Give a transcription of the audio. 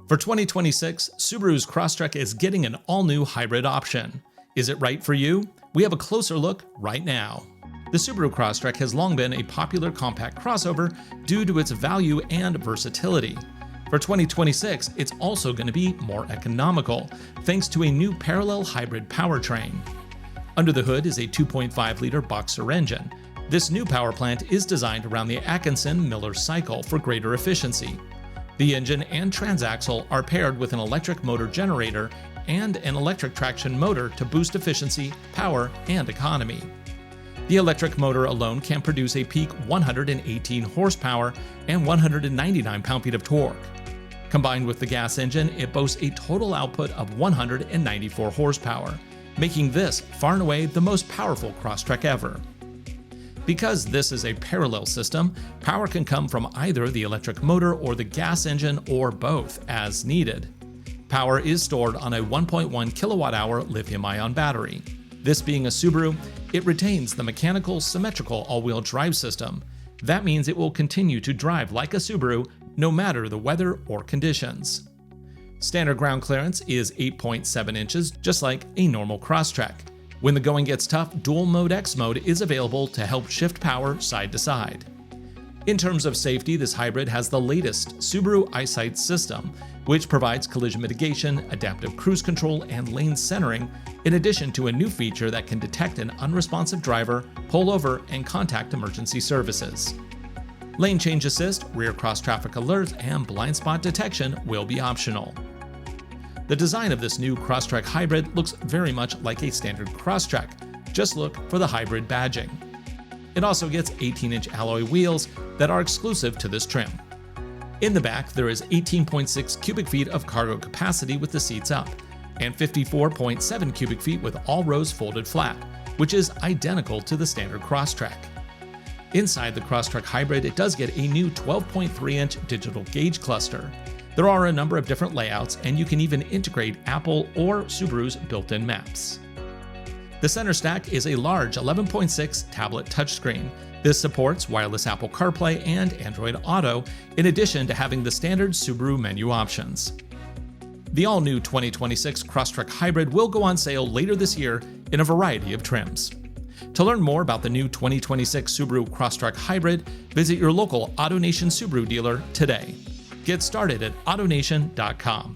For 2026, Subaru's Crosstrek is getting an all-new hybrid option. Is it right for you? We have a closer look right now. The Subaru Crosstrek has long been a popular compact crossover due to its value and versatility. For 2026, it's also going to be more economical, thanks to a new parallel hybrid powertrain. Under the hood is a 2.5-liter boxer engine. This new power plant is designed around the Atkinson-Miller cycle for greater efficiency. The engine and transaxle are paired with an electric motor generator and an electric traction motor to boost efficiency, power, and economy. The electric motor alone can produce a peak 118 horsepower and 199 pound-feet of torque. Combined with the gas engine, it boasts a total output of 194 horsepower, making this far and away the most powerful Crosstrek ever. Because this is a parallel system, power can come from either the electric motor or the gas engine or both as needed. Power is stored on a 1.1 kilowatt-hour lithium-ion battery. This being a Subaru, it retains the mechanical symmetrical all-wheel drive system. That means it will continue to drive like a Subaru no matter the weather or conditions. Standard ground clearance is 8.7 inches, just like a normal Crosstrek. When the going gets tough, Dual Mode X mode is available to help shift power side to side. In terms of safety, this hybrid has the latest Subaru EyeSight system, which provides collision mitigation, adaptive cruise control, and lane centering, in addition to a new feature that can detect an unresponsive driver, pull over, and contact emergency services. Lane change assist, rear cross traffic alerts, and blind spot detection will be optional. The design of this new Crosstrek hybrid looks very much like a standard Crosstrek. Just look for the hybrid badging. It also gets 18-inch alloy wheels that are exclusive to this trim. In the back, there is 18.6 cubic feet of cargo capacity with the seats up, and 54.7 cubic feet with all rows folded flat, which is identical to the standard Crosstrek. Inside the Crosstrek hybrid, it does get a new 12.3-inch digital gauge cluster. There are a number of different layouts, and you can even integrate Apple or Subaru's built-in maps. The center stack is a large 11.6 tablet touchscreen. This supports wireless Apple CarPlay and Android Auto, in addition to having the standard Subaru menu options. The all-new 2026 Crosstrek Hybrid will go on sale later this year in a variety of trims. To learn more about the new 2026 Subaru Crosstrek Hybrid, visit your local AutoNation Subaru dealer today. Get started at AutoNation.com.